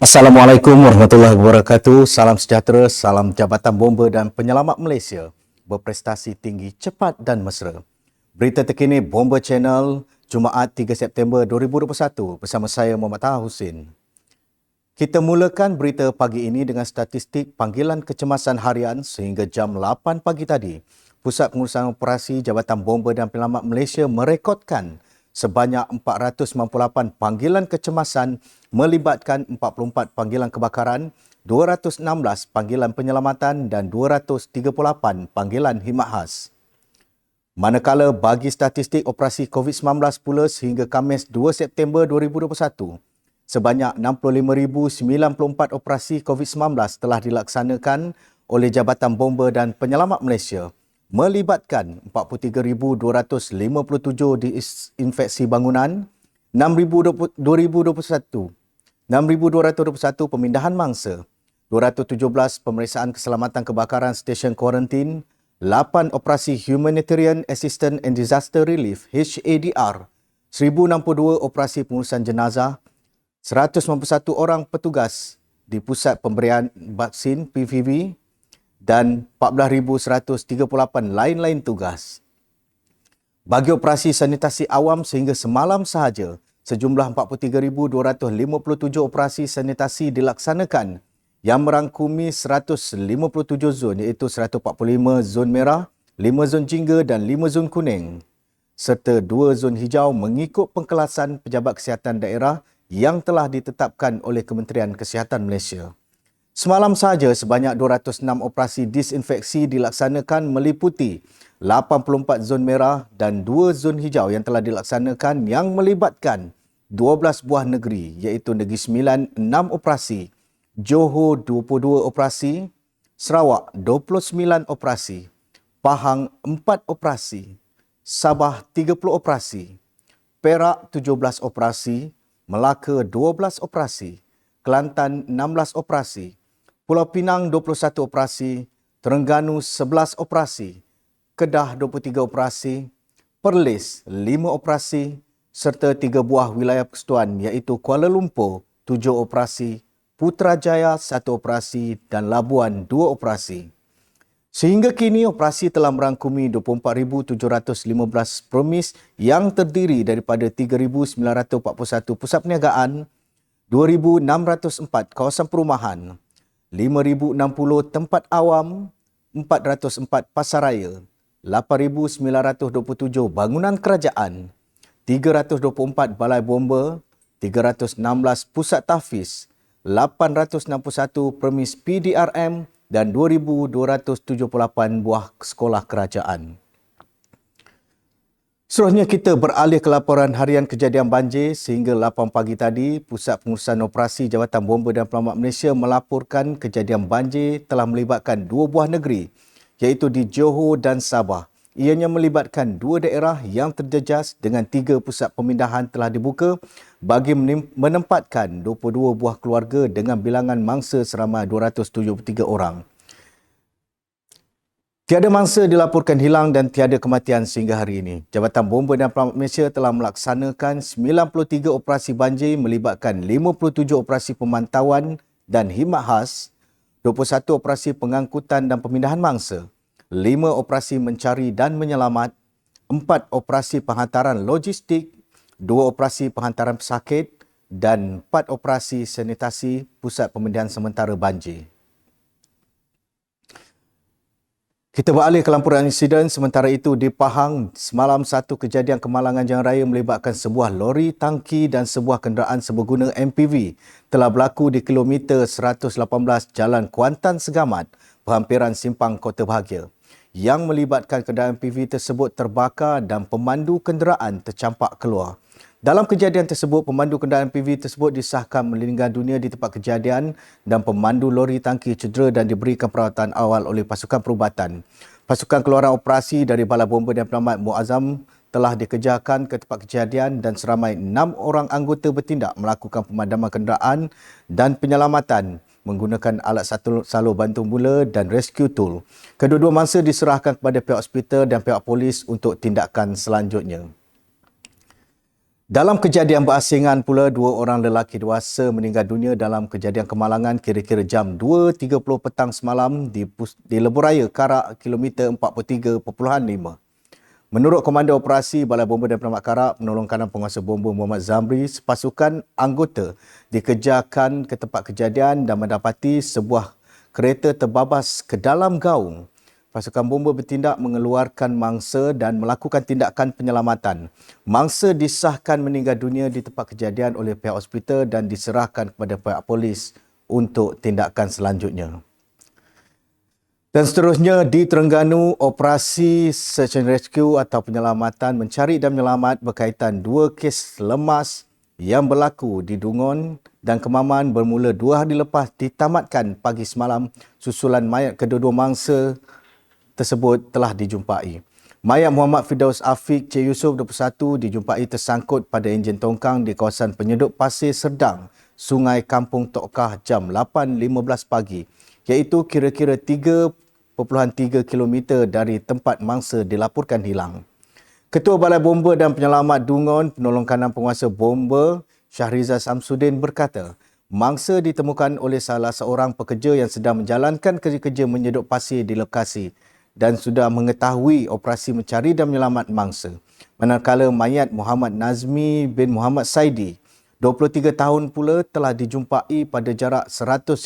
Assalamualaikum warahmatullahi wabarakatuh. Salam sejahtera, salam Jabatan Bomba dan Penyelamat Malaysia. Berprestasi tinggi, cepat dan mesra. Berita terkini Bomba Channel, Jumaat 3 September 2021 bersama saya Muhammad Taha Husin. Kita mulakan berita pagi ini dengan statistik panggilan kecemasan harian sehingga jam 8 pagi tadi. Pusat Pengurusan Operasi Jabatan Bomba dan Penyelamat Malaysia merekodkan sebanyak 498 panggilan kecemasan melibatkan 44 panggilan kebakaran, 216 panggilan penyelamatan dan 238 panggilan khidmat khas. Manakala bagi statistik operasi COVID-19 pula sehingga Khamis 2 September 2021, sebanyak 65,094 operasi COVID-19 telah dilaksanakan oleh Jabatan Bomba dan Penyelamat Malaysia, melibatkan 43,257 disinfeksi bangunan, 6,221 pemindahan mangsa, 217 pemeriksaan keselamatan kebakaran stesen kuarantin, 8 operasi Humanitarian Assistance and Disaster Relief HADR, 1,062 operasi pengurusan jenazah, 191 orang petugas di Pusat Pemberian Vaksin PVV dan 14,138 lain-lain tugas. Bagi operasi sanitasi awam sehingga semalam sahaja, sejumlah 43,257 operasi sanitasi dilaksanakan yang merangkumi 157 zon iaitu 145 zon merah, 5 zon jingga dan 5 zon kuning serta 2 zon hijau mengikut pengkelasan Pejabat Kesihatan Daerah yang telah ditetapkan oleh Kementerian Kesihatan Malaysia. Semalam sahaja sebanyak 206 operasi disinfeksi dilaksanakan meliputi 84 zon merah dan 2 zon hijau yang telah dilaksanakan yang melibatkan 12 buah negeri iaitu Negeri Sembilan 6 operasi, Johor 22 operasi, Sarawak 29 operasi, Pahang 4 operasi, Sabah 30 operasi, Perak 17 operasi, Melaka 12 operasi, Kelantan 16 operasi, Pulau Pinang 21 operasi, Terengganu 11 operasi, Kedah 23 operasi, Perlis 5 operasi serta 3 buah wilayah persekutuan iaitu Kuala Lumpur 7 operasi, Putrajaya 1 operasi dan Labuan 2 operasi. Sehingga kini operasi telah merangkumi 24,715 premis yang terdiri daripada 3,941 pusat perniagaan, 2,604 kawasan perumahan, 5,060 tempat awam, 404 pasaraya, 8,927 bangunan kerajaan, 324 balai bomba, 316 pusat tahfiz, 861 premis PDRM dan 2,278 buah sekolah kerajaan. Seterusnya kita beralih ke laporan harian kejadian banjir sehingga 8 pagi tadi, Pusat Pengurusan Operasi Jabatan Bomba dan Penyelamat Malaysia melaporkan kejadian banjir telah melibatkan 2 buah negeri iaitu di Johor dan Sabah. Ianya melibatkan 2 daerah yang terjejas dengan 3 pusat pemindahan telah dibuka bagi menempatkan 22 buah keluarga dengan bilangan mangsa seramai 273 orang. Tiada mangsa dilaporkan hilang dan tiada kematian sehingga hari ini. Jabatan Bomba dan Penyelamat Malaysia telah melaksanakan 93 operasi banjir melibatkan 57 operasi pemantauan dan khidmat khas, 21 operasi pengangkutan dan pemindahan mangsa, 5 operasi mencari dan menyelamat, 4 operasi penghantaran logistik, 2 operasi penghantaran pesakit dan 4 operasi sanitasi pusat pemindahan sementara banjir. Kita beralih ke laporan insiden. Sementara itu di Pahang, semalam satu kejadian kemalangan jalan raya melibatkan sebuah lori tangki dan sebuah kenderaan seberguna MPV telah berlaku di kilometer 118 Jalan Kuantan Segamat, berhampiran Simpang Kota Bahagia. Yang melibatkan kenderaan MPV tersebut terbakar dan pemandu kenderaan tercampak keluar. Dalam kejadian tersebut, pemandu kenderaan MPV tersebut disahkan meninggal dunia di tempat kejadian dan pemandu lori tangki cedera dan diberikan perawatan awal oleh pasukan perubatan. Pasukan keluaran operasi dari Balai Bomba dan Penyelamat Muazzam telah dikejarkan ke tempat kejadian dan seramai 6 orang anggota bertindak melakukan pemadaman kenderaan dan penyelamatan menggunakan alat salur bantu mula dan rescue tool. Kedua-dua mangsa diserahkan kepada pihak hospital dan pihak polis untuk tindakan selanjutnya. Dalam kejadian berasingan pula, dua orang lelaki dewasa meninggal dunia dalam kejadian kemalangan kira-kira jam 2.30 petang semalam di Lebuhraya Karak, kilometer 43.5. Menurut Komander Operasi Balai Bomba dan Penemak Karak, penolong kanan penguasa bomba Muhammad Zamri, sepasukan anggota dikejarkan ke tempat kejadian dan mendapati sebuah kereta terbabas ke dalam gaung. Pasukan bomba bertindak mengeluarkan mangsa dan melakukan tindakan penyelamatan. Mangsa disahkan meninggal dunia di tempat kejadian oleh pihak hospital dan diserahkan kepada pihak polis untuk tindakan selanjutnya. Dan seterusnya, di Terengganu, operasi Search and Rescue atau penyelamatan mencari dan menyelamat berkaitan dua kes lemas yang berlaku di Dungon dan Kemaman bermula 2 hari lepas ditamatkan pagi semalam. Susulan mayat kedua-dua mangsa tersebut telah dijumpai. Mayat Muhammad Firdaus Afiq Cik Yusof 21 dijumpai tersangkut pada enjin tongkang di kawasan penyedut Pasir Serdang, Sungai Kampung Tokah jam 8.15 pagi, iaitu kira-kira 3.3 km dari tempat mangsa dilaporkan hilang. Ketua Balai Bomba dan Penyelamat Dungon, penolong kanan penguasa bomba Syahriza Samsudin berkata, mangsa ditemukan oleh salah seorang pekerja yang sedang menjalankan kerja-kerja menyedut pasir di lokasi dan sudah mengetahui operasi mencari dan menyelamat mangsa. Manakala mayat Muhammad Nazmi bin Muhammad Saidi, 23 tahun pula, telah dijumpai pada jarak 150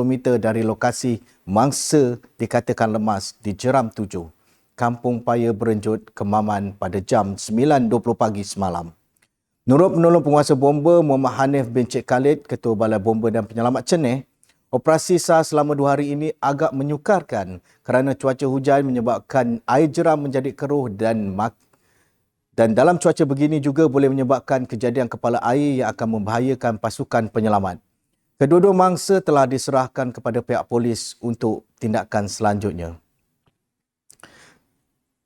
meter dari lokasi mangsa dikatakan lemas di Jeram 7, Kampung Paya Berenjut, Kemaman pada jam 9.20 pagi semalam. Menurut penolong penguasa bomba Muhammad Hanif bin Cik Khalid, Ketua Balai Bomba dan Penyelamat Ceneh, operasi SAR selama 2 hari ini agak menyukarkan kerana cuaca hujan menyebabkan air jeram menjadi keruh dan dalam cuaca begini juga boleh menyebabkan kejadian kepala air yang akan membahayakan pasukan penyelamat. Kedua-dua mangsa telah diserahkan kepada pihak polis untuk tindakan selanjutnya.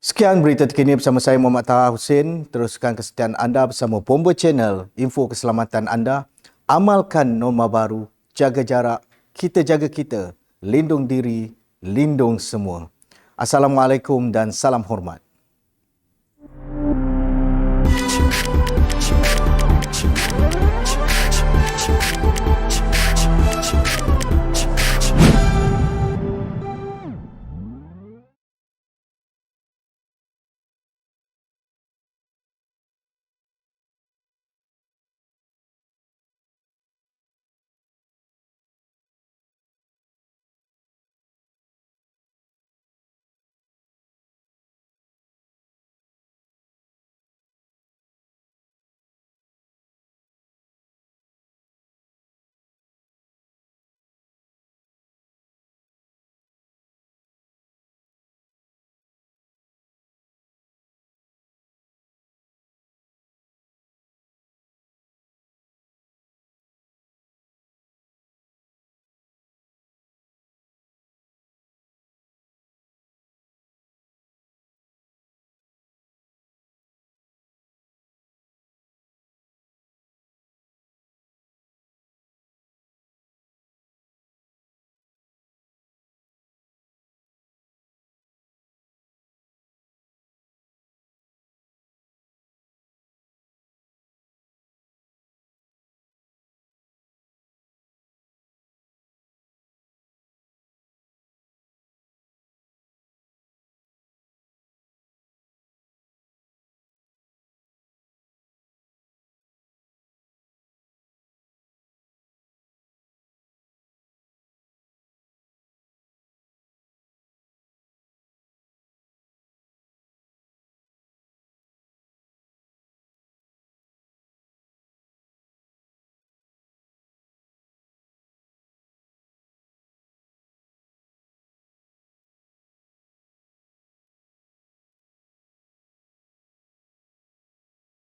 Sekian berita terkini bersama saya Muhammad Taha Hussein. Teruskan kesetiaan anda bersama Bomba Channel, info keselamatan anda. Amalkan norma baru, jaga jarak, kita jaga kita, lindung diri, lindung semua. Assalamualaikum dan salam hormat.